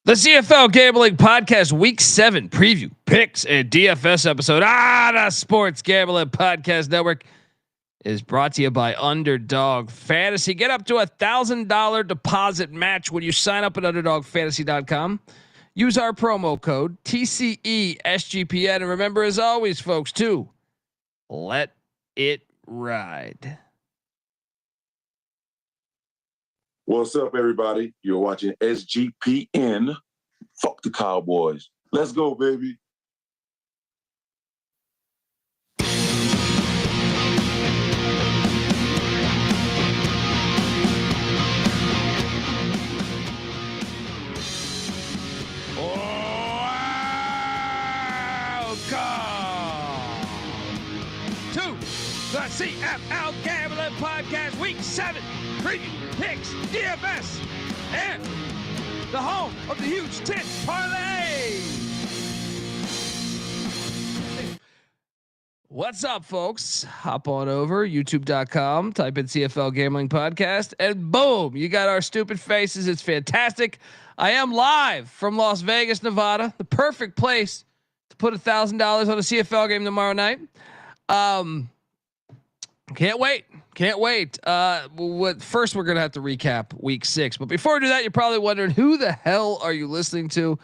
The CFL Gambling Podcast Week 7 preview, picks, and DFS episode. The Sports Gambling Podcast Network is brought to you by Underdog Fantasy. Get up to $1,000 deposit match when you sign up at UnderdogFantasy.com. Use our promo code TCESGPN. And remember, as always, folks, to let it ride. What's up, everybody? You're watching SGPN. Fuck the Cowboys. Let's go, baby. Welcome to the CFL Gambling Podcast Week 7 preview, picks, DFS, and the home of the huge tits parlay. What's up, folks? Hop on over youtube.com, type in CFL Gambling Podcast, and boom, you got our stupid faces. It's fantastic. I am live from Las Vegas, Nevada, the perfect place to put $1,000 on a CFL game tomorrow night. Can't wait. First we're going to have to recap week 6. But before we do that, you're probably wondering, who the hell are you listening to?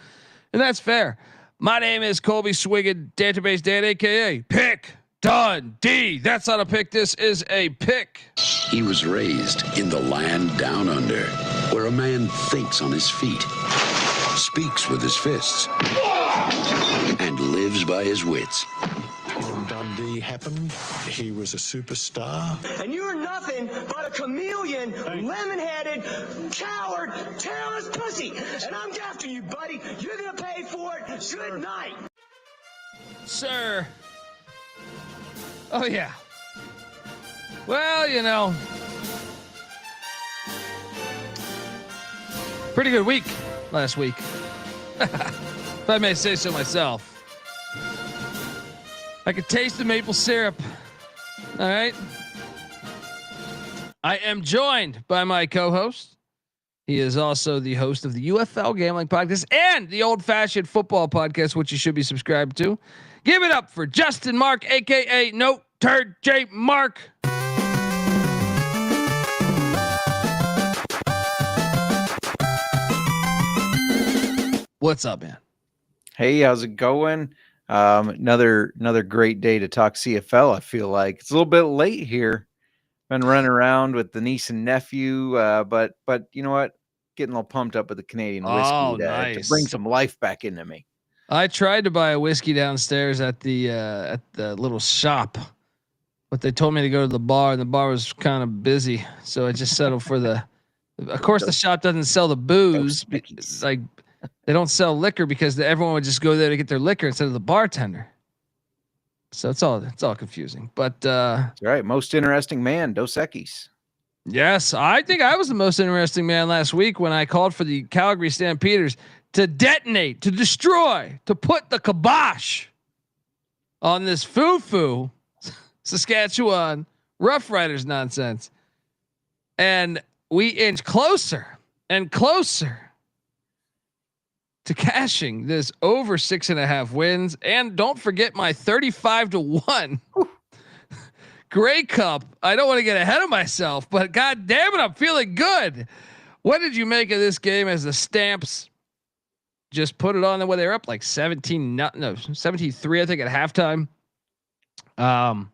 And that's fair. My name is Colby Database Dan, AKA Pick Dundee. That's not a pick. This is a pick. He was raised in the land down under, where a man thinks on his feet, speaks with his fists, and lives by his wits. When Dundee happened, he was a superstar. And you're nothing but a chameleon, lemon-headed, coward, tailless pussy. And I'm after you, buddy. You're gonna pay for it. Good night. Sir. Oh, yeah. Well, you know. Pretty good week last week. If I may say so myself. I could taste the maple syrup. All right. I am joined by my co-host. He is also the host of the UFL Gambling Podcast and the Old Fashioned Football Podcast, which you should be subscribed to. Give it up for Justin Mark, aka No Turd Jmark. What's up, man? Hey, how's it going? Another great day to talk CFL. I feel like it's a little bit late here. Been running around with the niece and nephew, but you know what? Getting all pumped up with the Canadian whiskey to bring some life back into me. I tried to buy a whiskey downstairs at the little shop, but they told me to go to the bar, and the bar was kind of busy, so I just settled for the. Of course, the shop doesn't sell the booze. Like, they don't sell liquor because everyone would just go there to get their liquor instead of the bartender. So it's all confusing. But that's right. Most interesting man, Dos Equis. Yes, I think I was the most interesting man last week when I called for the Calgary Stampeders to detonate, to destroy, to put the kibosh on this foo-foo Saskatchewan Rough Riders nonsense. And we inch closer and closer to cashing this over 6.5 wins. And don't forget my 35-1 Grey Cup. I don't want to get ahead of myself, but God damn it, I'm feeling good. What did you make of this game as the Stamps just put it on the way? They were up like 17-3, I think, at halftime. Well,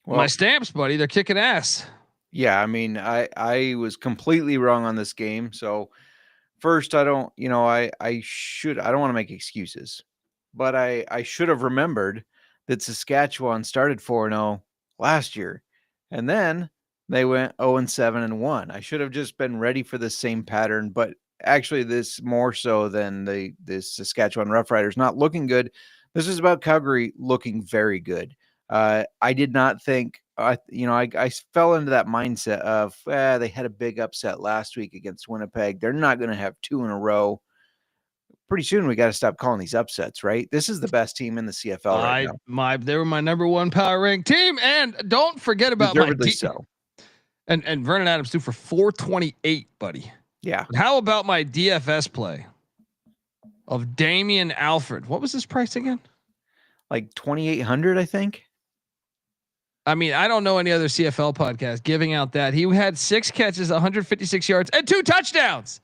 my Stamps, buddy, they're kicking ass. Yeah, I mean, I was completely wrong on this game. So first, I don't want to make excuses, but I should have remembered that Saskatchewan started 4-0 last year, and then they went 0-7-1. I should have just been ready for the same pattern, but actually this more so than this Saskatchewan Roughriders not looking good. This is about Calgary looking very good. I did not think, I fell into that mindset of they had a big upset last week against Winnipeg. They're not going to have 2 in a row. Pretty soon we got to stop calling these upsets, right? This is the best team in the CFL right now. They were my number 1 power ranked team, and don't forget about Deservedly so. And Vernon Adams threw for 428, buddy. Yeah. How about my DFS play of Damian Alfred? What was his price again? Like 2,800, I think. I mean, I don't know any other CFL podcast giving out that. He had 6 catches, 156 yards, and 2 touchdowns.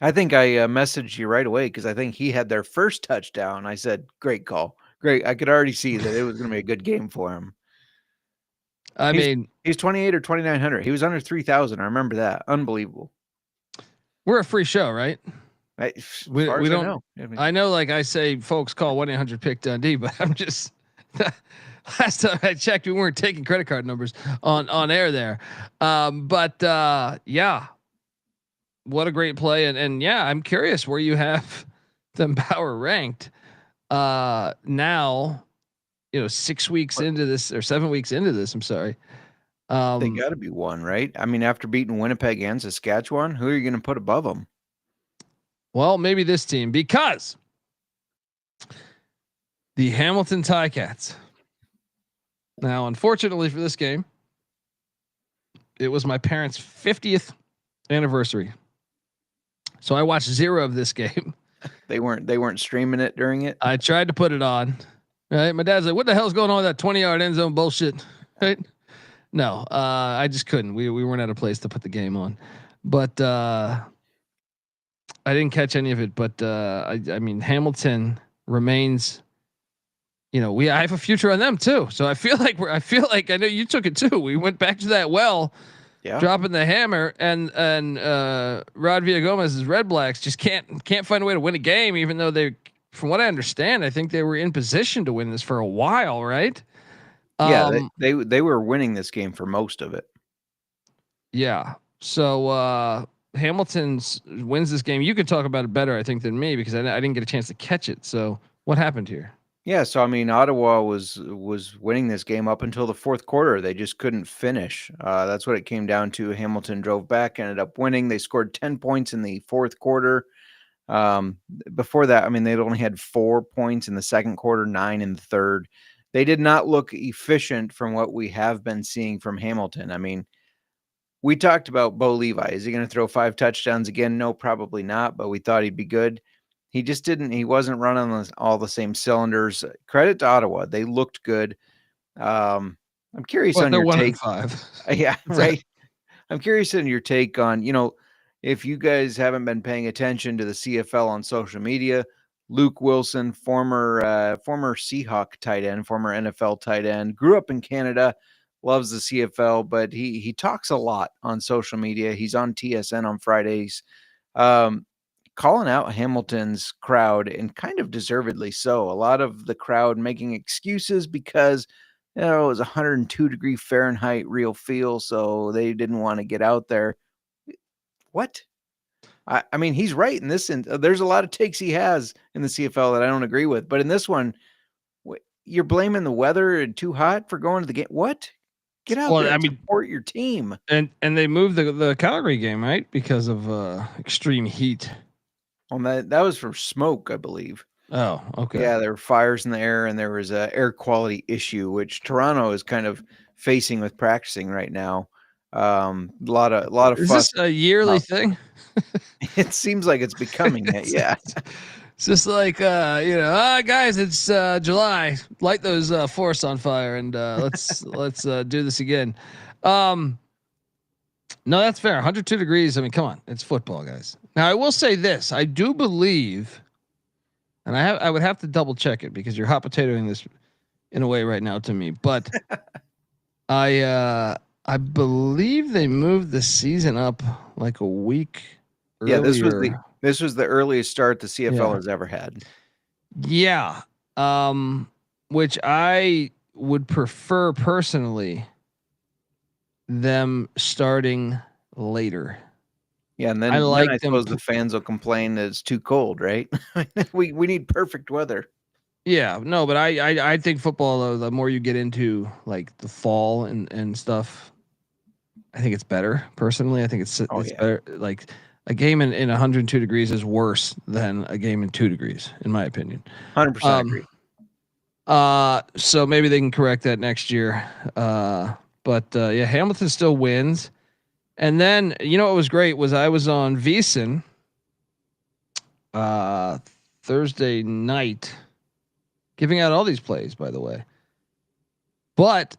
I think I messaged you right away because I think he had their first touchdown. I said, great call. Great. I could already see that it was going to be a good game for him. He's 28 or 2,900. He was under 3,000. I remember that. Unbelievable. We're a free show, right? We don't know. I know, like I say, folks call 1-800-PICK-DUNDEE, but I'm just last time I checked, we weren't taking credit card numbers on air there. Yeah, what a great play. And yeah, I'm curious where you have them power ranked. Now, 6 weeks into this or 7 weeks into this, I'm sorry. They got to be one, right? I mean, after beating Winnipeg and Saskatchewan, who are you going to put above them? Well, maybe this team, because the Hamilton Ticats. Now, unfortunately for this game, it was my parents' 50th anniversary. So I watched 0 of this game. They weren't streaming it during it. I tried to put it on. Right. My dad's like, what the hell's going on with that 20-yard end zone bullshit? Right. No, I just couldn't. We weren't at a place to put the game on, but I didn't catch any of it. But I mean, Hamilton remains. I have a future on them too. So I feel like I know you took it too. We went back to that well, dropping the hammer, and Rod Villagomez's Red Blacks just can't find a way to win a game, even though they, from what I understand, I think they were in position to win this for a while, right? Yeah, they were winning this game for most of it. Yeah. So Hamilton wins this game. You could talk about it better, I think, than me, because I didn't get a chance to catch it. So what happened here? Yeah, so I mean, Ottawa was winning this game up until the fourth quarter. They just couldn't finish. That's what it came down to. Hamilton drove back, ended up winning. They scored 10 points in the fourth quarter. Before that, I mean, they'd only had 4 points in the second quarter, 9 in the third. They did not look efficient from what we have been seeing from Hamilton. I mean, we talked about Bo Levi. Is he going to throw 5 touchdowns again? No, probably not, but we thought he'd be good. He just didn't. He wasn't running all the same cylinders. Credit to Ottawa. They looked good. I'm curious on your take. 5. Yeah, right. I'm curious on your take on, if you guys haven't been paying attention to the CFL on social media, Luke Wilson, former Seahawk tight end, former NFL tight end, grew up in Canada, loves the CFL, but he talks a lot on social media. He's on TSN on Fridays, calling out Hamilton's crowd, and kind of deservedly so. A lot of the crowd making excuses because it was 102 Fahrenheit real feel, so they didn't want to get out there. What? I mean, he's right in this. And there's a lot of takes he has in the CFL that I don't agree with. But in this one, you're blaming the weather and too hot for going to the game. What? Get out there and support your team. And they moved the Calgary game, right? Because of extreme heat. Well, that was for smoke, I believe. Oh, okay. Yeah, there were fires in the air, and there was a air quality issue, which Toronto is kind of facing with practicing right now. A lot of Is fuss. This a yearly thing? It seems like it's becoming it. Yeah. It's just like guys, it's July. Light those forests on fire, and let's do this again. No, that's fair. 102 degrees. I mean, come on, it's football, guys. Now, I will say this: I do believe, and I would have to double check it because you're hot potatoing this in a way right now to me, but I believe they moved the season up like a week earlier. Yeah, this was the earliest start the CFL has ever had. Yeah. Which I would prefer personally them starting later. Yeah, and then I suppose the fans will complain that it's too cold, right? we need perfect weather. Yeah, no, but I think football, though, the more you get into like the fall and stuff, I think it's better. Personally, I think it's better. Like a game in 102 degrees is worse than a game in 2 degrees, in my opinion. 100% agree. So maybe they can correct that next year. But Hamilton still wins. And then what was great was I was on VSiN Thursday night, giving out all these plays, by the way. But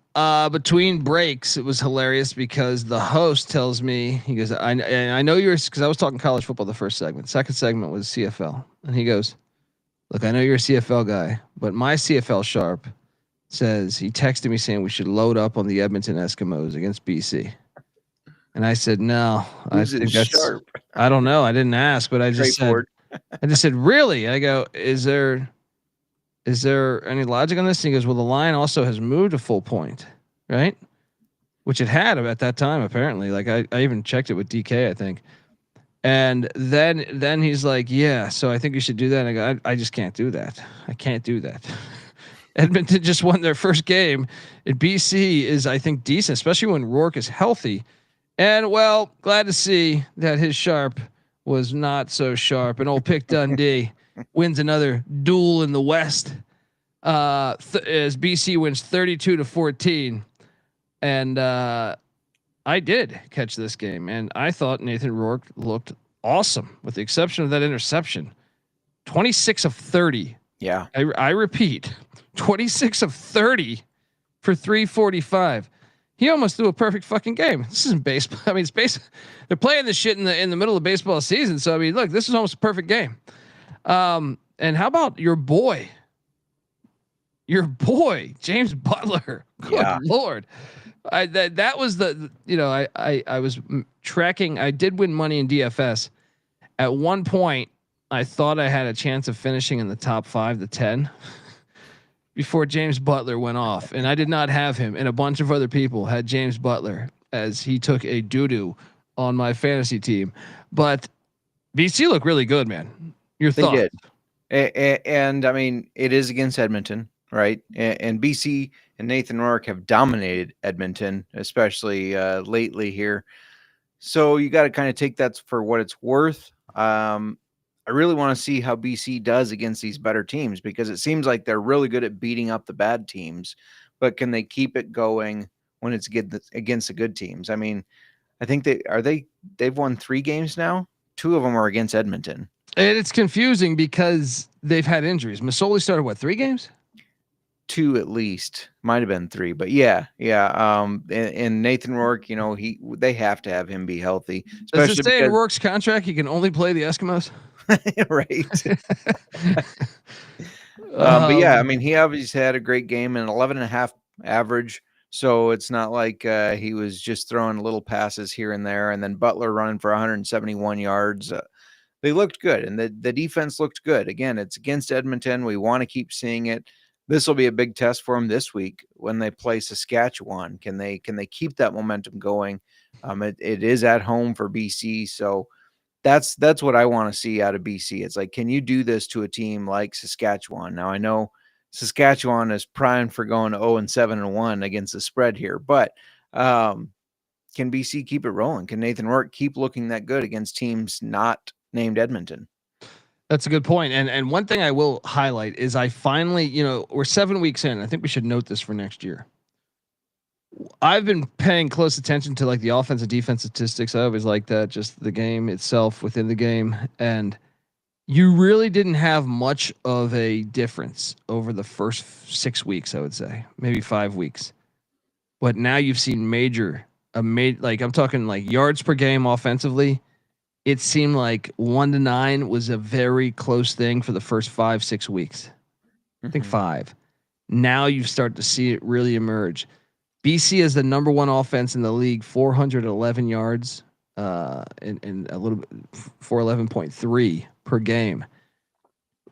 between breaks, it was hilarious because the host tells me, he goes, I know you're, because I was talking college football the first segment. Second segment was CFL. And he goes, look, I know you're a CFL guy, but my CFL sharp says, he texted me saying we should load up on the Edmonton Eskimos against BC. And I said, no, I think that's sharp. I don't know. I didn't ask, but I just said, really? I go, is there any logic on this? And he goes, well, the line also has moved a full point, right? Which it had at that time, apparently. Like I even checked it with DK, I think. And then he's like, yeah, so I think you should do that. And I go, I just can't do that. I can't do that. Edmonton just won their first game. And BC is, I think, decent, especially when Rourke is healthy. And well, glad to see that his sharp was not so sharp. And old Pick Dundee wins another duel in the West. As BC wins 32-14. And I did catch this game, and I thought Nathan Rourke looked awesome, with the exception of that interception. 26 of 30. Yeah. I repeat, 26 of 30 for 345. He almost threw a perfect fucking game. This isn't baseball. I mean, it's base. They're playing this shit in the middle of baseball season. So I mean, look, this is almost a perfect game. And how about your boy, James Butler? Good Lord. That was I was tracking. I did win money in DFS. At one point, I thought I had a chance of finishing in the top 5 to 10 before James Butler went off, and I did not have him. And a bunch of other people had James Butler as he took a doo-doo on my fantasy team. But BC looked really good, man. Your thoughts? They did. And I mean, it is against Edmonton, right? And BC and Nathan Rourke have dominated Edmonton, especially lately here. So you got to kind of take that for what it's worth. I really want to see how BC does against these better teams, because it seems like they're really good at beating up the bad teams, but can they keep it going when it's against the good teams? I mean, I think they've won 3 games now. 2 of them are against Edmonton. And it's confusing because they've had injuries. Masoli started 3 games? 2 at least, might have been 3, but yeah. And Nathan Rourke, they have to have him be healthy. Does it say in Rourke's contract he can only play the Eskimos? Right. But yeah, I mean, he obviously had a great game, and 11.5 average. So it's not like he was just throwing little passes here and there. And then Butler running for 171 yards. They looked good, and the defense looked good. Again, it's against Edmonton. We want to keep seeing it. This will be a big test for them this week when they play Saskatchewan. Can they keep that momentum going? It is at home for BC, so that's what I want to see out of BC. It's like, can you do this to a team like Saskatchewan? Now I know Saskatchewan is primed for going 0-7-1 against the spread here, but can BC keep it rolling? Can Nathan Rourke keep looking that good against teams not named Edmonton? That's a good point. And one thing I will highlight is I finally, we're 7 weeks in. I think we should note this for next year. I've been paying close attention to like the offense and defense statistics. I always like that, just the game itself within the game. And you really didn't have much of a difference over the first 6 weeks, I would say, maybe 5 weeks. But now you've seen like I'm talking like yards per game offensively. It seemed like 1 to 9 was a very close thing for the first 5-6 weeks. I think 5. Now you start to see it really emerge. BC is the number 1 offense in the league, 411 yards, and a little bit 411.3 per game.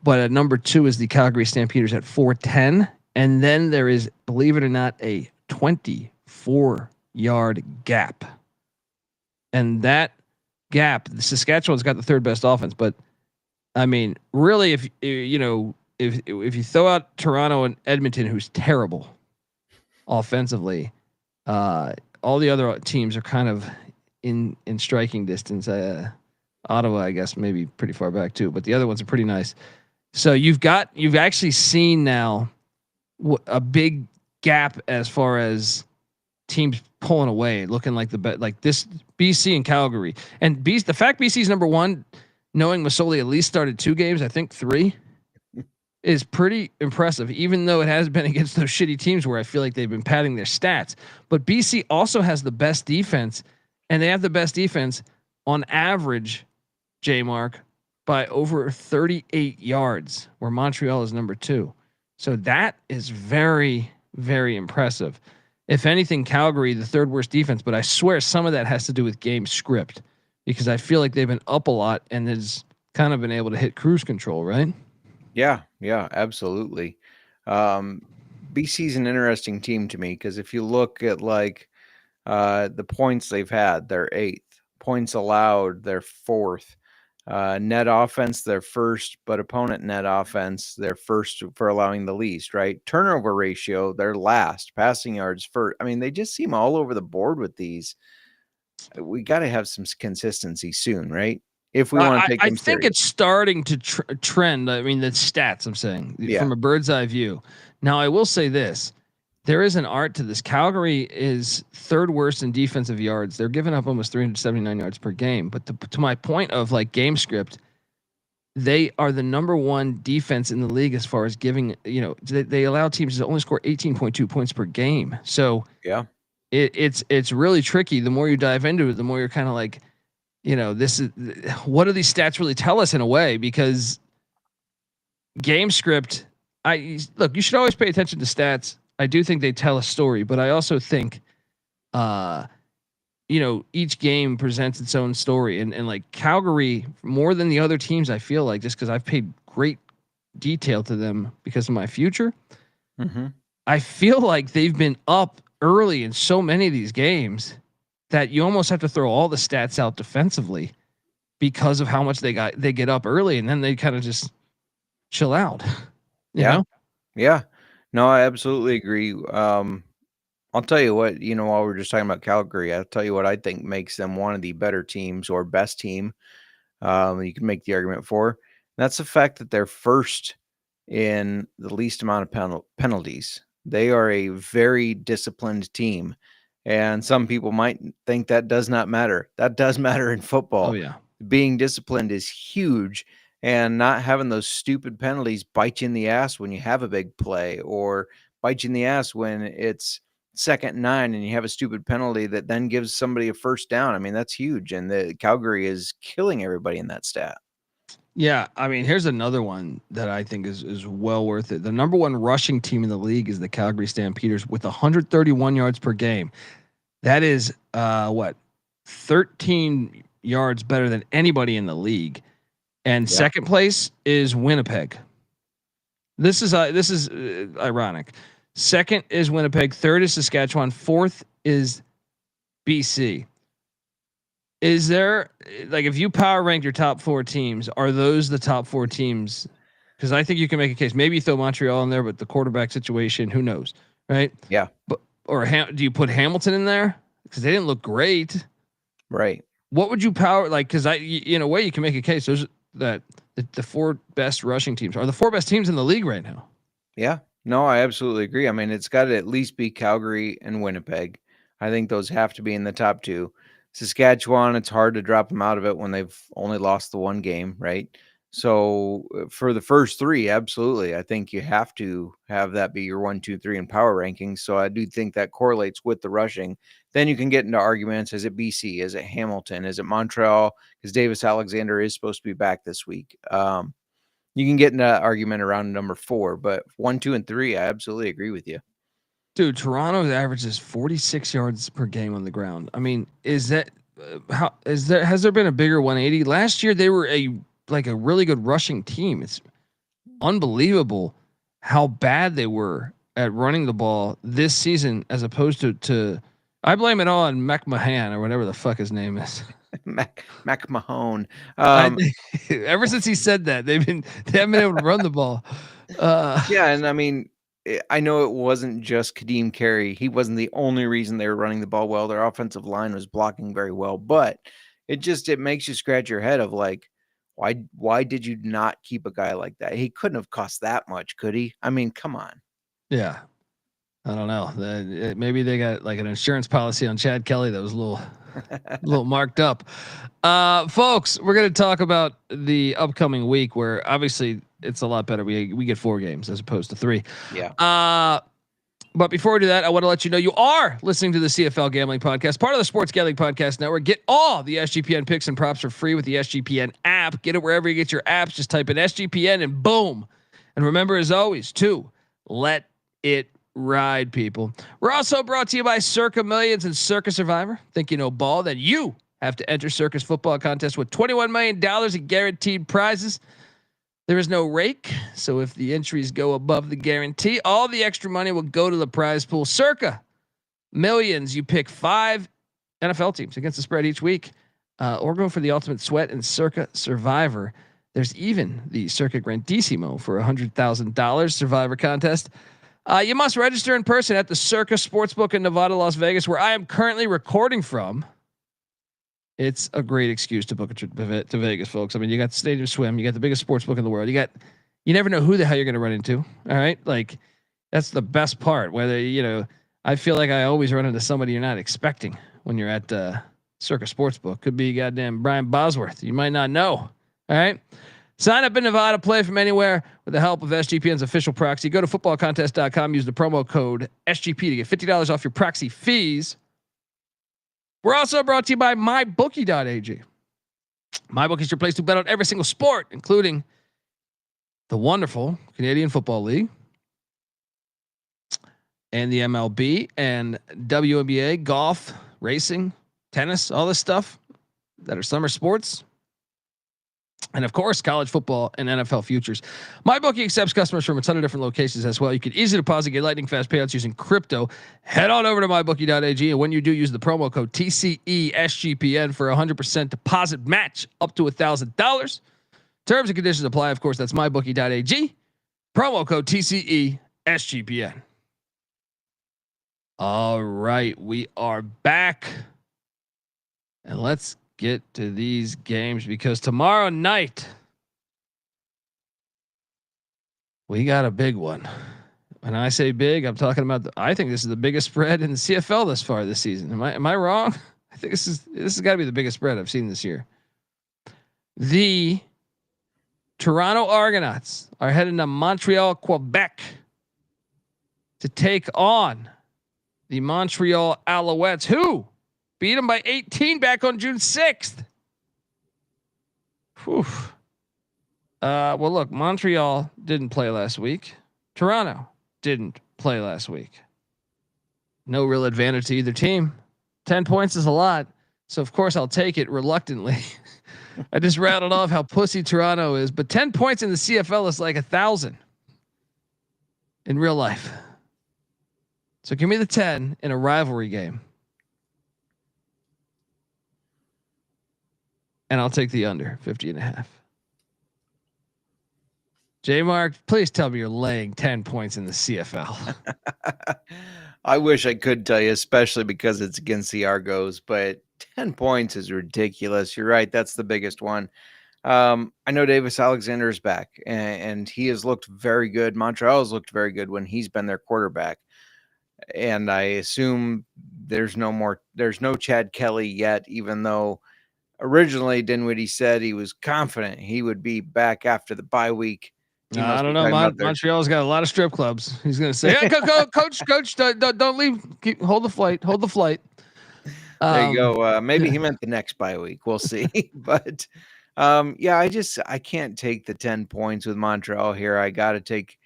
But at number 2 is the Calgary Stampeders at 410, and then there is, believe it or not, a 24-yard gap, and that gap, Saskatchewan's got the 3rd best offense, but I mean, really, if you throw out Toronto and Edmonton, who's terrible offensively, all the other teams are kind of in striking distance. Ottawa, I guess, maybe pretty far back too, but the other ones are pretty nice. So you've actually seen now a big gap as far as teams pulling away, looking like the bet, like this BC and Calgary, and the fact BC's number one, knowing Masoli at least started 2 games, I think 3, is pretty impressive. Even though it has been against those shitty teams where I feel like they've been padding their stats, but BC also has the best defense, and they have the best defense on average, Jmark, by over 38 yards, where Montreal is number 2. So that is very, very impressive. If anything, Calgary, the 3rd worst defense, but I swear some of that has to do with game script, because I feel like they've been up a lot and has kind of been able to hit cruise control, right? Yeah, absolutely. BC's an interesting team to me because if you look at like the points they've had, they're 8th. Points allowed, they're 4th. Net offense, they're 1st, but opponent net offense, they're 1st for allowing the least, right? Turnover ratio, they're last. Passing yards, 1st. I mean, they just seem all over the board with these. We got to have some consistency soon, right? If we want to take them I think serious. it's starting to trend. I mean, the stats I'm saying from a bird's eye view. Now, I will say this. There is an art to this. Calgary is 3rd worst in defensive yards. They're giving up almost 379 yards per game. But to my point of like game script, they are the number 1 defense in the league as far as giving, they allow teams to only score 18.2 points per game. So yeah, it's really tricky. The more you dive into it, the more you're kind of like, this is, what do these stats really tell us in a way? Because game script, you should always pay attention to stats. I do think they tell a story, but I also think, each game presents its own story, and like Calgary more than the other teams, I feel like, just because I've paid great detail to them because of my future. Mm-hmm. I feel like they've been up early in so many of these games that you almost have to throw all the stats out defensively because of how much they get up early, and then they kind of just chill out. You know? Yeah. No, I absolutely agree. I'll tell you what, while we're just talking about Calgary, I'll tell you what I think makes them one of the better teams or best team. You can make the argument for. And that's the fact that they're 1st in the least amount of penalties. They are a very disciplined team. And some people might think that does not matter. That does matter in football. Oh yeah. Being disciplined is huge. And not having those stupid penalties bite you in the ass when you have a big play, or bite you in the ass when it's 2nd and 9 and you have a stupid penalty that then gives somebody a 1st down. I mean, that's huge. And the Calgary is killing everybody in that stat. Yeah. I mean, here's another one that I think is well worth it. The number 1 rushing team in the league is the Calgary Stampeders with 131 yards per game. That is 13 yards better than anybody in the league. And 2nd place is Winnipeg. This is ironic. 2nd is Winnipeg. 3rd is Saskatchewan. 4th is BC. Is there, like, if you power rank your top 4 teams, are those the top 4 teams? Because I think you can make a case. Maybe you throw Montreal in there, but the quarterback situation, who knows, right? Yeah. But do you put Hamilton in there? Because they didn't look great. Right. What would you power like? Because in a way, you can make a case. There's that the 4 best rushing teams are the 4 best teams in the league right now. Yeah, no, I absolutely agree. I mean, it's got to at least be Calgary and Winnipeg. I think those have to be in the top 2. Saskatchewan, it's hard to drop them out of it when they've only lost the 1 game, right? So for the first 3, absolutely. I think you have to have that be your 1, 2, 3 in power rankings. So I do think that correlates with the rushing. Then you can get into arguments. Is it BC? Is it Hamilton? Is it Montreal? Because Davis Alexander is supposed to be back this week. You can get into an argument around number 4, but 1, 2, and 3, I absolutely agree with you. Dude, Toronto's average is 46 yards per game on the ground. I mean, has there been a bigger 180? Last year they were a really good rushing team. It's unbelievable how bad they were at running the ball this season, as opposed to I blame it all on McMahon or whatever the fuck his name is. Mac Mahone. Ever since he said that, they haven't been able to run the ball. Yeah, and I mean, I know it wasn't just Kadeem Carey. He wasn't the only reason they were running the ball well. Their offensive line was blocking very well, but it makes you scratch your head of like, why did you not keep a guy like that? He couldn't have cost that much, could he? I mean, come on. Yeah. I don't know. Maybe they got like an insurance policy on Chad Kelly that was a little marked up. Folks, we're going to talk about the upcoming week where obviously it's a lot better. We get 4 games as opposed to 3. Yeah. But before we do that, I want to let you know you are listening to the CFL Gambling Podcast, part of the Sports Gambling Podcast Network. Get all the SGPN picks and props for free with the SGPN app. Get it wherever you get your apps. Just type in SGPN and boom. And remember, as always, to let it ride, people. We're also brought to you by Circa Millions and Circa Survivor. Think you know ball? Then you have to enter Circa's football contest with $21 million in guaranteed prizes. There is no rake, so if the entries go above the guarantee, all the extra money will go to the prize pool. Circa Millions, you pick 5 NFL teams against the spread each week, or go for the ultimate sweat and Circa Survivor. There's even the Circa Grandissimo for $100,000 Survivor contest. You must register in person at the Circa Sportsbook in Nevada, Las Vegas, where I am currently recording from. It's a great excuse to book a trip to Vegas, folks. I mean, you got the Stadium Swim, you got the biggest sports book in the world. You never know who the hell you're going to run into. All right. Like that's the best part. Whether, I feel like I always run into somebody you're not expecting when you're at Circa Sportsbook. Could be goddamn Brian Bosworth. You might not know. All right. Sign up in Nevada, play from anywhere with the help of SGPN's official proxy. Go to footballcontest.com, use the promo code SGP to get $50 off your proxy fees. We're also brought to you by mybookie.ag. MyBookie is your place to bet on every single sport, including the wonderful Canadian Football League and the MLB and WNBA, golf, racing, tennis, all this stuff that are summer sports. And of course, college football and NFL futures. MyBookie accepts customers from a ton of different locations as well. You can easily deposit, get lightning fast payouts using crypto. Head on over to mybookie.ag, and when you do, use the promo code TCESGPN for 100% deposit match up to $1,000. Terms and conditions apply. Of course, that's mybookie.ag. Promo code TCESGPN. All right, we are back, and let's get to these games because tomorrow night we got a big one. When I say big, I'm talking about I think this is the biggest spread in the CFL thus far this season. Am I wrong? I think this has got to be the biggest spread I've seen this year. The Toronto Argonauts are heading to Montreal, Quebec to take on the Montreal Alouettes, who beat them by 18 back on June 6th. Whew. Well, look, Montreal didn't play last week. Toronto didn't play last week. No real advantage to either team. 10 points is a lot. So of course I'll take it reluctantly. I just rattled off how pussy Toronto is, but 10 points in the CFL is like 1,000 in real life. So give me the 10 in a rivalry game. And I'll take the under 50.5. Jmark, please tell me you're laying 10 points in the CFL. I wish I could tell you, especially because it's against the Argos, but 10 points is ridiculous. You're right. That's the biggest one. I know Davis Alexander is back and he has looked very good. Montreal has looked very good when he's been their quarterback. And I assume there's no Chad Kelly yet, even though originally Dinwiddie said he was confident he would be back after the bye week. I don't know. Montreal's got a lot of strip clubs. He's going to say, hey, coach, don't leave. Hold the flight. There you go. Maybe he meant the next bye week. We'll see. But yeah, I can't take the 10 points with Montreal here. I got to take,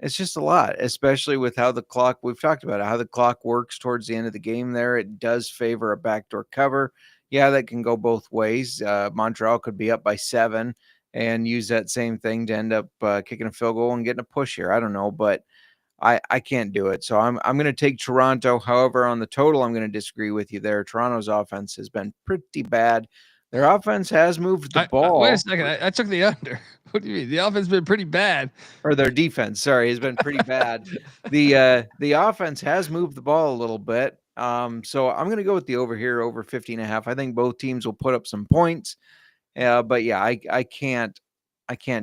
it's just a lot, especially with how the clock, we've talked about it, how the clock works towards the end of the game there. It does favor a backdoor cover. Yeah, that can go both ways. Montreal could be up by 7 and use that same thing to end up kicking a field goal and getting a push here. I don't know, but I can't do it. So I'm going to take Toronto. However, on the total, I'm going to disagree with you there. Toronto's offense has been pretty bad. Their offense has moved the ball. Wait a second. I took the under. What do you mean? The offense has been pretty bad. Or their defense, sorry, has been pretty bad. The offense has moved the ball a little bit. So I'm going to go with the over here, over 50.5. I think both teams will put up some points. But yeah, I can't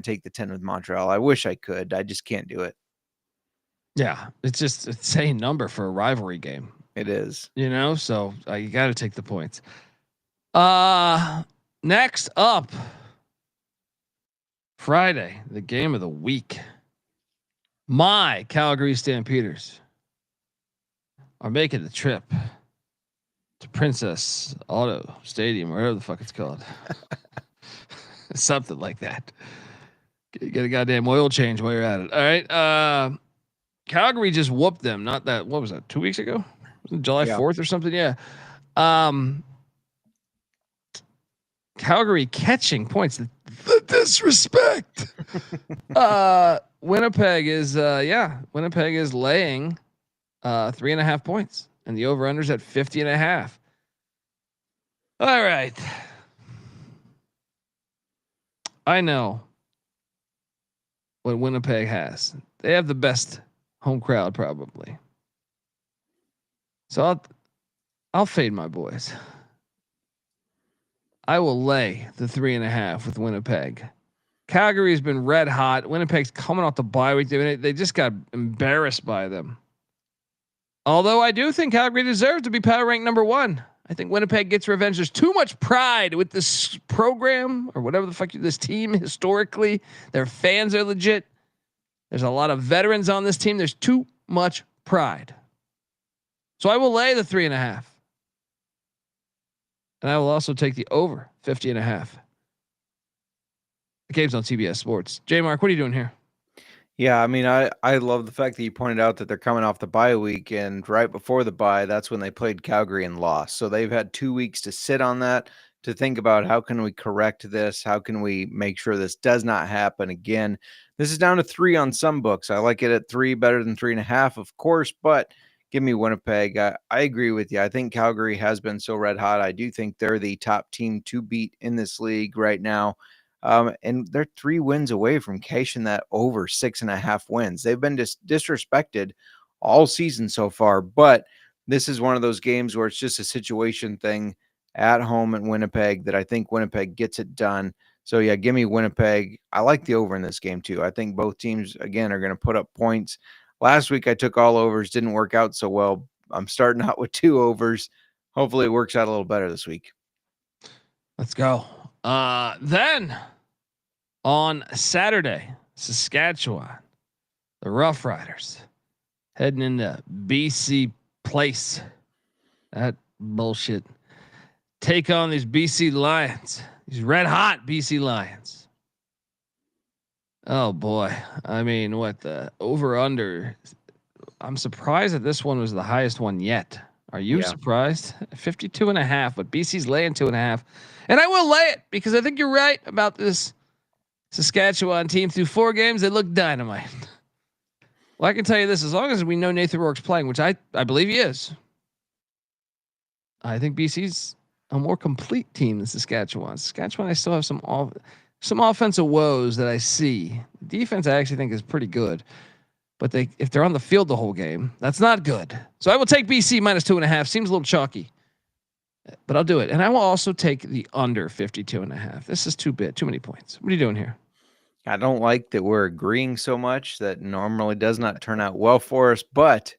take the 10 with Montreal. I wish I could. I just can't do it. Yeah, it's just an insane number for a rivalry game. It is. So you got to take the points. Next up, Friday, the game of the week. My Calgary Stampeders are making the trip to Princess Auto Stadium, wherever the fuck it's called. Something like that. Get a goddamn oil change while you're at it. All right. Calgary just whooped them. Not that. What was that? 2 weeks ago? Was it July 4th or something? Yeah. Calgary catching points. The disrespect. Winnipeg is laying 3.5 points, and the over/unders at 50.5. All right. I know what Winnipeg has. They have the best home crowd probably. So I'll fade my boys. I will lay the 3.5 with Winnipeg. Calgary's been red hot. Winnipeg's coming off the bye week. They just got embarrassed by them. Although I do think Calgary deserves to be power ranked number 1. I think Winnipeg gets revenge. There's too much pride with this program or whatever the fuck this team historically. Their fans are legit. There's a lot of veterans on this team. There's too much pride. So I will lay the 3.5. And I will also take the over 50.5. The game's on CBS Sports. Jmark, what are you doing here? Yeah, I mean, I love the fact that you pointed out that they're coming off the bye week, and right before the bye, that's when they played Calgary and lost. So they've had 2 weeks to sit on that, to think about how can we correct this? How can we make sure this does not happen again? This is down to 3 on some books. I like it at 3, better than 3.5, of course, but give me Winnipeg. I agree with you. I think Calgary has been so red hot. I do think they're the top team to beat in this league right now. And they're 3 wins away from cashing that over 6.5 wins. They've been disrespected all season so far, but this is one of those games where it's just a situation thing at home in Winnipeg that I think Winnipeg gets it done. So yeah, give me Winnipeg. I like the over in this game too. I think both teams again are going to put up points. Last week I took all overs, didn't work out so well. I'm starting out with 2 overs. Hopefully it works out a little better this week. Let's go. Then on Saturday, Saskatchewan, the Rough Riders heading into BC Place. That bullshit. Take on these BC Lions, these red hot BC Lions. Oh boy. I mean, what the over under? I'm surprised that this one was the highest one yet. Are you surprised? 52.5, but BC's laying 2.5. And I will lay it because I think you're right about this Saskatchewan team. Through 4 games, they look dynamite. Well, I can tell you this, as long as we know Nathan Rourke's playing, which I believe he is, I think BC's a more complete team than Saskatchewan. Saskatchewan, I still have some offensive woes that I see. Defense, I actually think is pretty good, but if they're on the field the whole game, that's not good. So I will take BC minus 2.5. Seems a little chalky, but I'll do it. And I will also take the under 52.5. This is too many points. What are you doing here? I don't like that we're agreeing so much. That normally does not turn out well for us, but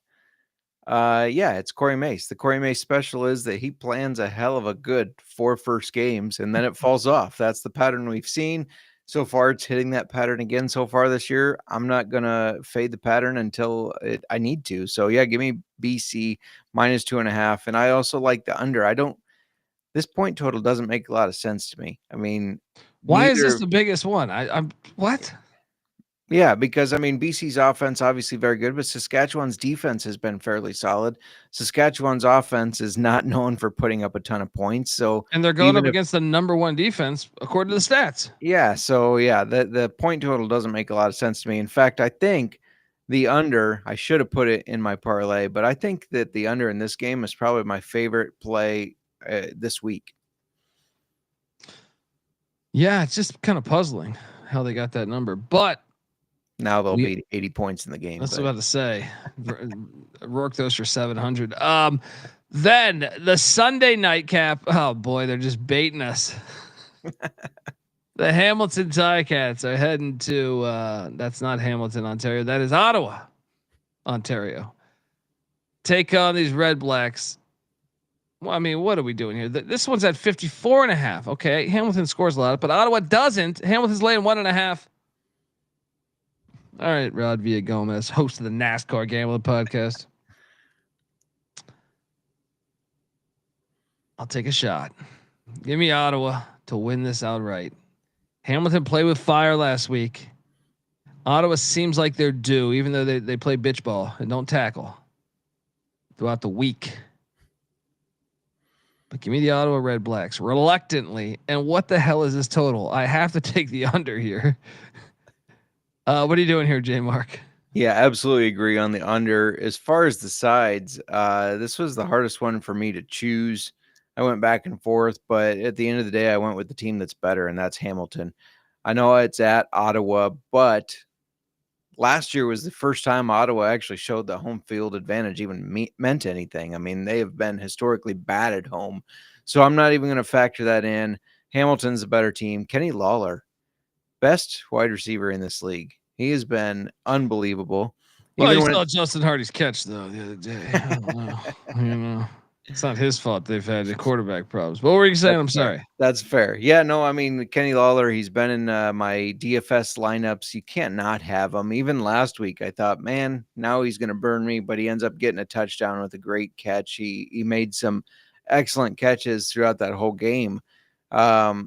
it's Corey Mace. The Corey Mace special is that he plans a hell of a good 4 first games and then it falls off. That's the pattern we've seen so far. It's hitting that pattern again so far this year. I'm not going to fade the pattern until I need to. So yeah, give me BC minus 2.5. And I also like the under. This point total doesn't make a lot of sense to me. I mean, why is this the biggest one? I'm what? Yeah, because I mean, BC's offense obviously very good, but Saskatchewan's defense has been fairly solid. Saskatchewan's offense is not known for putting up a ton of points. So, and they're going up against the number 1 defense according to the stats. Yeah. So yeah, the point total doesn't make a lot of sense to me. In fact, I think the under, I should have put it in my parlay, but I think that the under in this game is probably my favorite play this week. Yeah, it's just kind of puzzling how they got that number, but now they'll be 80 points in the game. That's what I was about to say. Rourke those for 700. Then the Sunday nightcap. Oh boy, they're just baiting us. The Hamilton Ticats are heading to. That's not Hamilton, Ontario. That is Ottawa. Ontario. Take on these Red Blacks. Well, I mean, what are we doing here? This one's at 54.5. Okay. Hamilton scores a lot, but Ottawa doesn't. Hamilton's laying 1.5. All right. Rod Villagomez, host of the NASCAR Gambling Podcast. I'll take a shot. Give me Ottawa to win this outright. Hamilton played with fire last week. Ottawa seems like they're due, even though they play bitch ball and don't tackle throughout the week. But give me the Ottawa Red Blacks reluctantly. And what the hell is this total? I have to take the under here. What are you doing here, Jmark? Yeah, absolutely agree on the under. As far as the sides, this was the hardest one for me to choose. I went back and forth, but at the end of the day, I went with the team that's better, and that's Hamilton. I know it's at Ottawa, but last year was the first time Ottawa actually showed the home field advantage even meant anything. I mean, they have been historically bad at home, so I'm not even going to factor that in. Hamilton's a better team. Kenny Lawler, best wide receiver in this league. He has been unbelievable. Well, you saw Justin Hardy's catch though the other day. I don't know. You know, it's not his fault they've had the quarterback problems. What were you saying? I'm sorry. That's fair. Yeah, no, I mean, Kenny Lawler, he's been in my DFS lineups. You can't not have him. Even last week, I thought, man, now he's going to burn me, but he ends up getting a touchdown with a great catch. He made some excellent catches throughout that whole game. I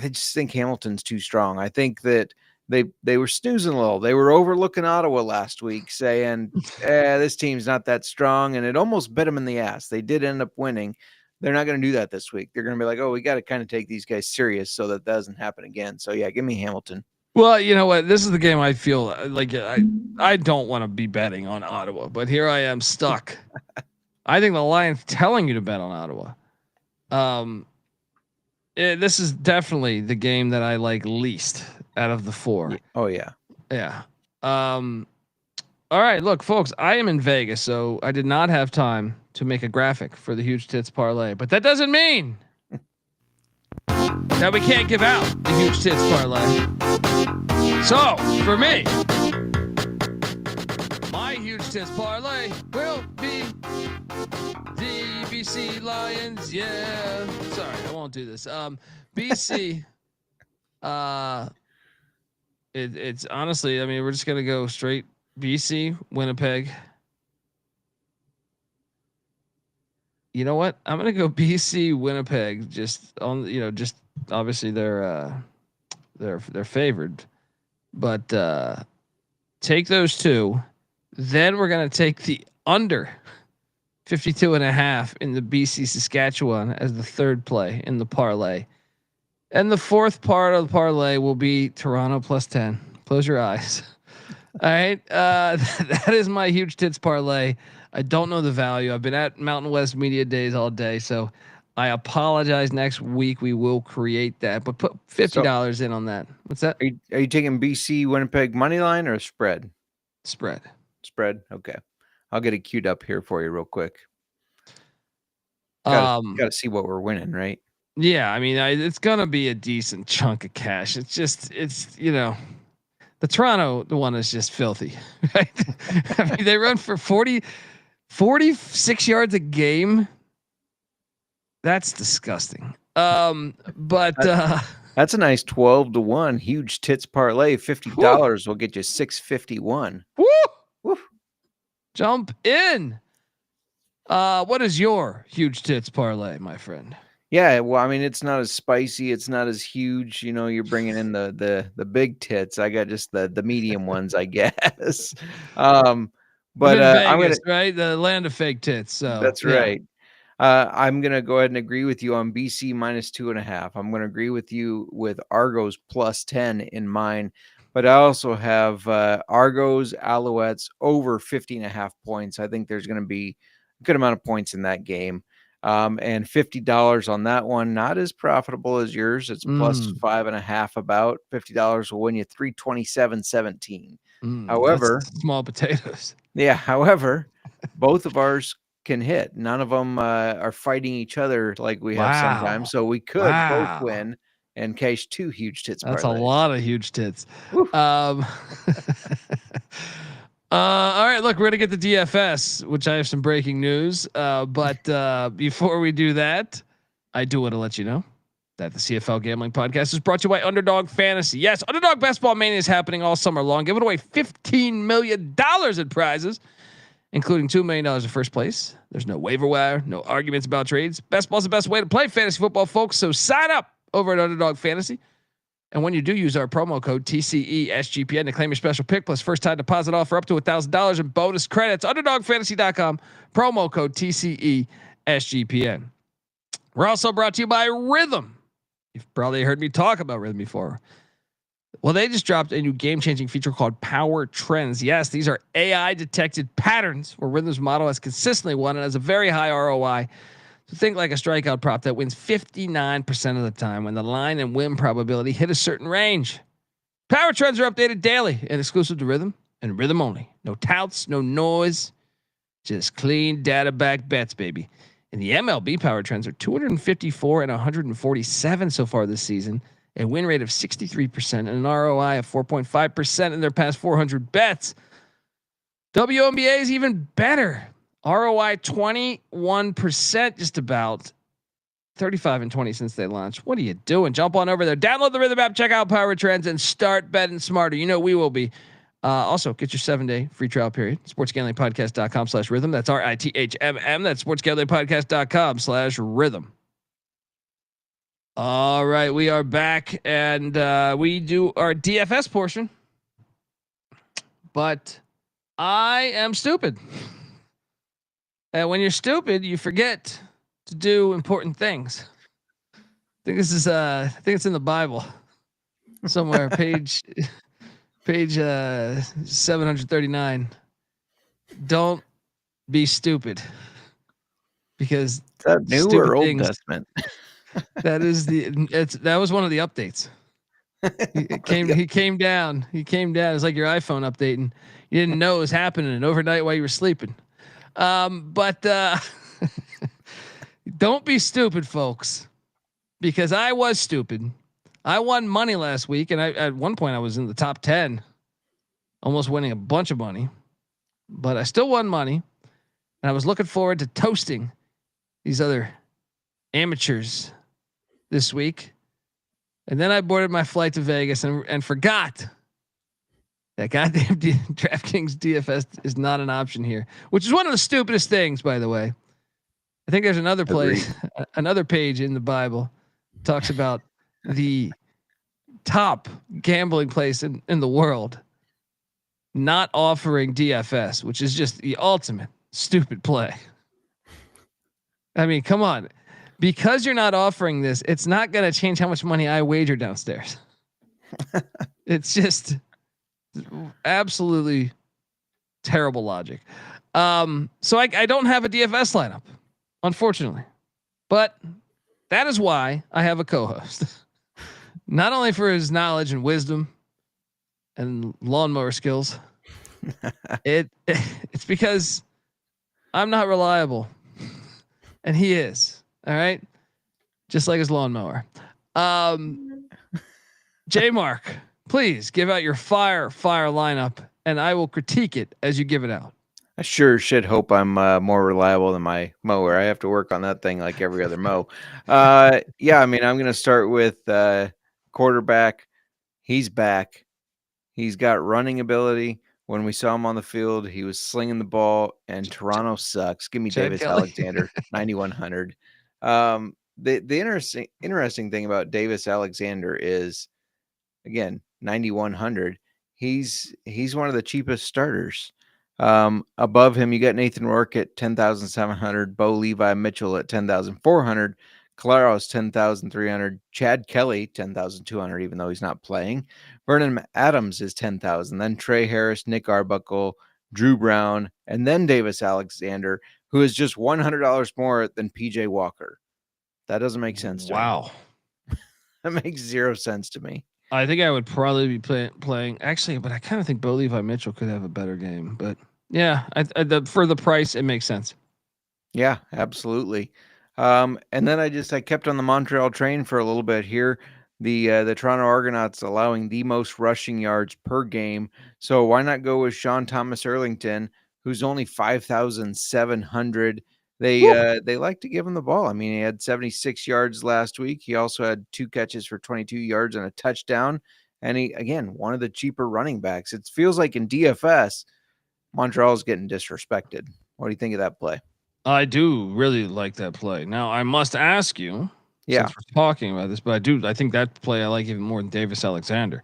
just think Hamilton's too strong. I think that they were snoozing a little. They were overlooking Ottawa last week, saying, this team's not that strong, and it almost bit them in the ass. They did end up winning. They're not going to do that this week. They're going to be like, oh, we got to kind of take these guys serious so that doesn't happen again. So, yeah, give me Hamilton. Well, you know what? This is the game I feel like I don't want to be betting on Ottawa, but here I am stuck. I think the line's telling you to bet on Ottawa. This is definitely the game that I like least out of the four. Oh yeah. Yeah. All right, look, folks, I am in Vegas, so I did not have time to make a graphic for the huge tits parlay, but that doesn't mean that we can't give out the huge tits parlay. So for me, my huge tits parlay will be the BC Lions. Yeah. Sorry, I won't do this. BC. It's honestly, I mean, we're just gonna go straight BC, Winnipeg. You know what? I'm gonna go BC, Winnipeg. Just on, just obviously they're favored, but take those two. Then we're gonna take the under 52.5 in the BC Saskatchewan as the third play in the parlay. And the fourth part of the parlay will be Toronto plus 10. Close your eyes. All right. That is my huge tits parlay. I don't know the value. I've been at Mountain West Media Days all day, so I apologize. Next week we will create that, but put $50 in on that. What's that? Are you taking BC Winnipeg money line or spread? Spread. Okay. I'll get it queued up here for you real quick. Got to see what we're winning, right? Yeah, I mean, it's gonna be a decent chunk of cash. It's the Toronto one is just filthy, right? I mean, they run for 46 yards a game. That's disgusting. But that's a nice 12-1 huge tits parlay. $50 will get you 651. Woo! Woo! Jump in. What is your huge tits parlay, my friend? Yeah, well, I mean, it's not as spicy. It's not as huge. You're bringing in the big tits. I got just the medium ones, I guess. But Vegas, I'm gonna right the land of fake tits. So that's right. I'm gonna go ahead and agree with you on BC minus 2.5. I'm gonna agree with you with Argos plus 10 in mine, but I also have Argos Alouettes over 50.5 points. I think there's gonna be a good amount of points in that game. And $50 on that one, not as profitable as yours. It's plus 5.5. About $50 will win you 327.17. However, small potatoes. Yeah. However, both of ours can hit. None of them are fighting each other like we have sometimes. So we could both win and cash two huge tits. That's parlays. A lot of huge tits. All right, look, we're gonna get the DFS, which I have some breaking news. But before we do that, I do want to let you know that the CFL Gambling Podcast is brought to you by Underdog Fantasy. Yes, Underdog Basketball Mania is happening all summer long, giving away $15 million in prizes, including $2 million in first place. There's no waiver wire, no arguments about trades. Best ball's the best way to play fantasy football, folks. So sign up over at Underdog Fantasy. And when you do, use our promo code TCESGPN to claim your special pick plus first time deposit offer up to $1,000 in bonus credits. UnderdogFantasy.com, promo code TCESGPN. We're also brought to you by Rhythm. You've probably heard me talk about Rhythm before. Well, they just dropped a new game-changing feature called Power Trends. Yes, these are AI-detected patterns where Rhythm's model has consistently won and has a very high ROI. So think like a strikeout prop that wins 59% of the time when the line and win probability hit a certain range. Power Trends are updated daily and exclusive to Rhythm and Rhythm only. No touts, no noise, just clean data-backed bets, baby. And the MLB Power Trends are 254 and 147 so far this season, a win rate of 63% and an ROI of 4.5% in their past 400 bets. WNBA is even better. ROI 21%, just about 35 and 20 since they launched. What are you doing? Jump on over there. Download the Rhythm app, check out Power Trends, and start betting smarter. You know we will be. Also, get your 7-day free trial period. SportsGamblingPodcast.com/rhythm. That's RITHMM. That's SportsGamblingPodcast.com/rhythm. All right, we are back, and we do our DFS portion. But I am stupid. And when you're stupid, you forget to do important things. I think this is I think it's in the Bible somewhere, page 739. Don't be stupid, because Is that New or Old Testament? that was one of the updates. He came down. It's like your iPhone updating. You didn't know it was happening overnight while you were sleeping. But don't be stupid, folks, because I was stupid. I won money last week, and at one point I was in the top 10, almost winning a bunch of money, but I still won money, and I was looking forward to toasting these other amateurs this week. And then I boarded my flight to Vegas and forgot that goddamn DraftKings DFS is not an option here, which is one of the stupidest things, by the way. I think there's another place, another page in the Bible talks about the top gambling place in the world not offering DFS, which is just the ultimate stupid play. I mean, come on. Because you're not offering this, it's not going to change how much money I wager downstairs. It's just absolutely terrible logic. So I don't have a DFS lineup, unfortunately, but that is why I have a co-host. Not only for his knowledge and wisdom and lawnmower skills, it's because I'm not reliable, and he is. All right, just like his lawnmower. Jmark, please give out your fire lineup, and I will critique it as you give it out. I sure should hope I'm more reliable than my mower. I have to work on that thing like every other mow. Yeah, I mean, I'm going to start with quarterback. He's back. He's got running ability. When we saw him on the field, he was slinging the ball, and Toronto sucks. Give me Davis Alexander, 9,100. The interesting thing about Davis Alexander is, again, 9,100. He's one of the cheapest starters. Above him, you got Nathan Rourke at 10,700, Bo Levi Mitchell at 10,400, Claros 10,300, Chad Kelly 10,200, even though he's not playing. Vernon Adams is 10,000. Then Trey Harris, Nick Arbuckle, Drew Brown, and then Davis Alexander, who is just $100 more than PJ Walker. That doesn't make sense to me. That makes zero sense to me. I think I would probably be playing actually, but I kind of think Bo Levi Mitchell could have a better game. But yeah, for the price, it makes sense. Yeah, absolutely. And then I kept on the Montreal train for a little bit here. The Toronto Argonauts allowing the most rushing yards per game. So why not go with Sean Thomas Erlington, who's only 5,700. They like to give him the ball. I mean, he had 76 yards last week. He also had 2 catches for 22 yards and a touchdown. And he, again, one of the cheaper running backs. It feels like in DFS, Montreal's getting disrespected. What do you think of that play? I do really like that play. Now I must ask you, Yeah. since we're talking about this, but I think that play I like even more than Davis Alexander.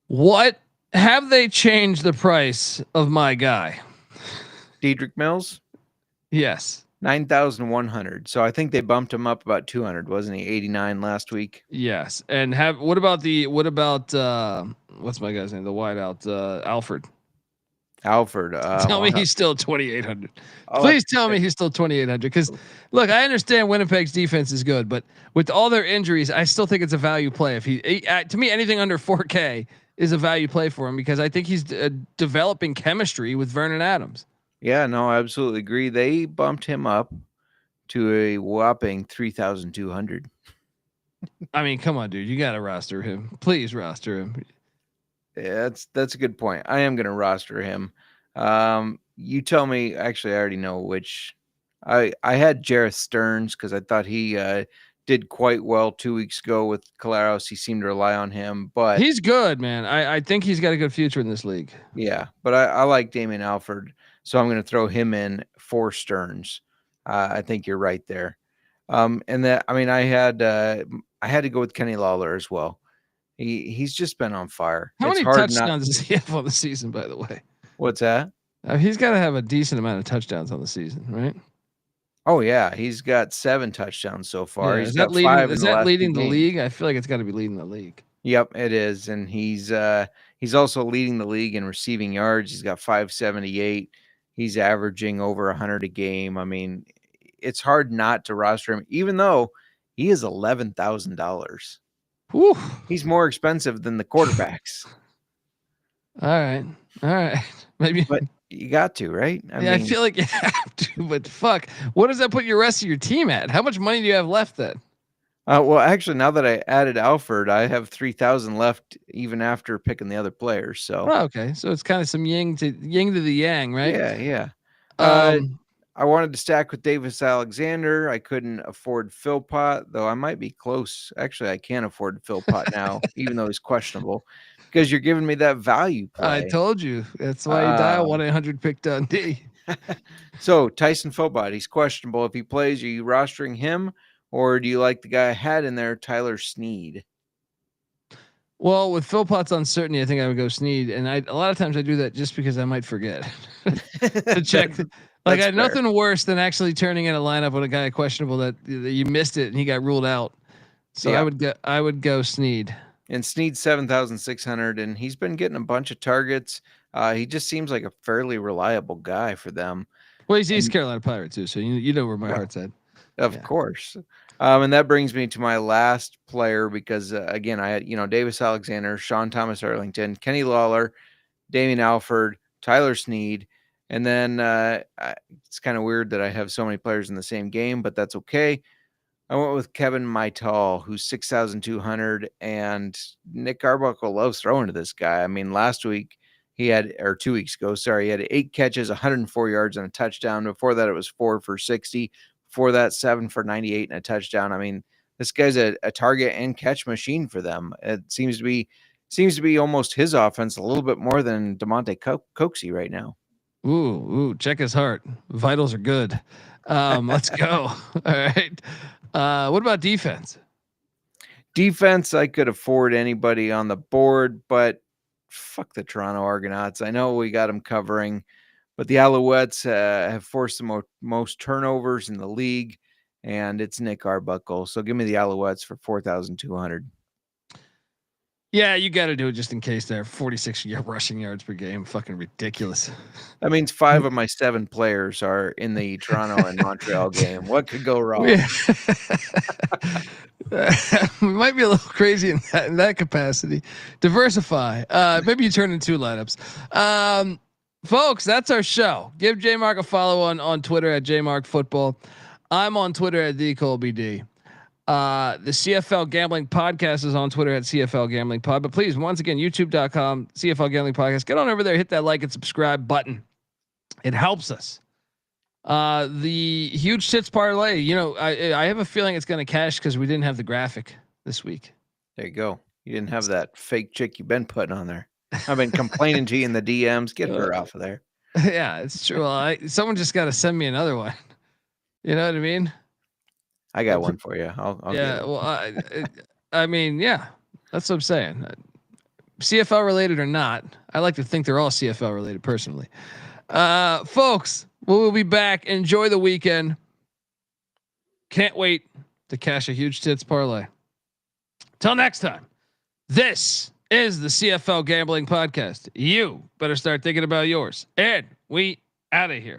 What have they changed the price of my guy? Dedrick Mills? Yes. 9,100. So I think they bumped him up about 200, wasn't he? 89 last week. Yes. And what about what's my guy's name? The wideout, Alfred. Tell me he's still 2,800. Please tell me he's still 2,800. Because look, I understand Winnipeg's defense is good, but with all their injuries, I still think it's a value play. If he to me, anything under 4K is a value play for him because I think he's developing chemistry with Vernon Adams. Yeah, no, I absolutely agree. They bumped him up to a whopping 3,200. I mean, come on, dude. You got to roster him. Please roster him. Yeah, that's a good point. I am going to roster him. You tell me. Actually, I already know which. I had Jareth Stearns because I thought he did quite well 2 weeks ago with Caleros. He seemed to rely on him, but he's good, man. I think he's got a good future in this league. Yeah, but I like Damien Alford, so I'm going to throw him in for Stearns. I think you're right there. And that, I mean, I had to go with Kenny Lawler as well. He's just been on fire. How many touchdowns does he have on the season, by the way? What's that? He's got to have a decent amount of touchdowns on the season, right? Oh yeah, he's got 7 touchdowns so far. Yeah, he's got 5. Is that leading the league? I feel like it's got to be leading the league. Yep, it is, and he's also leading the league in receiving yards. He's got 578. He's averaging over 100 a game. I mean, it's hard not to roster him, even though he is $11,000. He's more expensive than the quarterbacks. All right, maybe. But you got to, right? I mean, I feel like you have to, but fuck, what does that put your rest of your team at? How much money do you have left then? Well, actually, now that I added Alford, I have 3,000 left, even after picking the other players. So, okay, so it's kind of some yin to the yang, right? Yeah. I wanted to stack with Davis Alexander. I couldn't afford Philpott, though I might be close. Actually, I can afford Philpott now, even though he's questionable, because you're giving me that value play. I told you. That's why you dial 1-800-PICK-DUNDE. So Tyson Philpott, he's questionable. If he plays, are you rostering him, or do you like the guy I had in there, Tyler Snead? Well, with Philpott's uncertainty, I think I would go Snead, and a lot of times I do that just because I might forget to check. Like I had nothing worse than actually turning in a lineup with a guy questionable that you missed it and he got ruled out. So yeah. I would go Snead. And Snead's 7,600, and he's been getting a bunch of targets. He just seems like a fairly reliable guy for them. Well, he's East Carolina Pirate too, so you know where my heart's at. Of course. And that brings me to my last player because again, I had Davis Alexander, Sean Thomas Arlington, Kenny Lawler, Damien Alford, Tyler Snead. And then it's kind of weird that I have so many players in the same game, but that's okay. I went with Kevin Maital, who's 6,200, and Nick Arbuckle loves throwing to this guy. I mean, last week he had, or 2 weeks ago, sorry, he had 8 catches, 104 yards and a touchdown. Before that, it was 4 for 60. Before that, 7 for 98 and a touchdown. I mean, this guy's a target and catch machine for them. It seems to be almost his offense a little bit more than DeMonte Coxey right now. Ooh, check his heart. Vitals are good. Let's go. All right. What about defense? Defense, I could afford anybody on the board, but fuck the Toronto Argonauts. I know we got them covering, but the Alouettes have forced the most turnovers in the league, and it's Nick Arbuckle. So give me the Alouettes for 4,200. Yeah, you got to do it just in case they're 46 rushing yards per game. Fucking ridiculous. That means 5 of my 7 players are in the Toronto and Montreal game. What could go wrong? We might be a little crazy in that capacity. Diversify. Maybe you turn in 2 lineups. Folks, that's our show. Give Jmark a follow on Twitter at Jmark Football. I'm on Twitter at the Colby D. The CFL Gambling Podcast is on Twitter at CFL Gambling Pod. But please, once again, YouTube.com, CFL Gambling Podcast. Get on over there, hit that like and subscribe button. It helps us. The huge tits parlay. You know, I have a feeling it's going to cash because we didn't have the graphic this week. There you go. You didn't have that fake chick you've been putting on there. I've been complaining to you in the DMs. Get her off of there. Yeah, it's true. Well, someone just got to send me another one. You know what I mean? I got one for you. I'll yeah. Well, I mean, yeah, that's what I'm saying. CFL related or not, I like to think they're all CFL related personally. Folks, we'll be back. Enjoy the weekend. Can't wait to cash a huge tits parlay. Till next time, this is the CFL Gambling Podcast. You better start thinking about yours. And we out of here.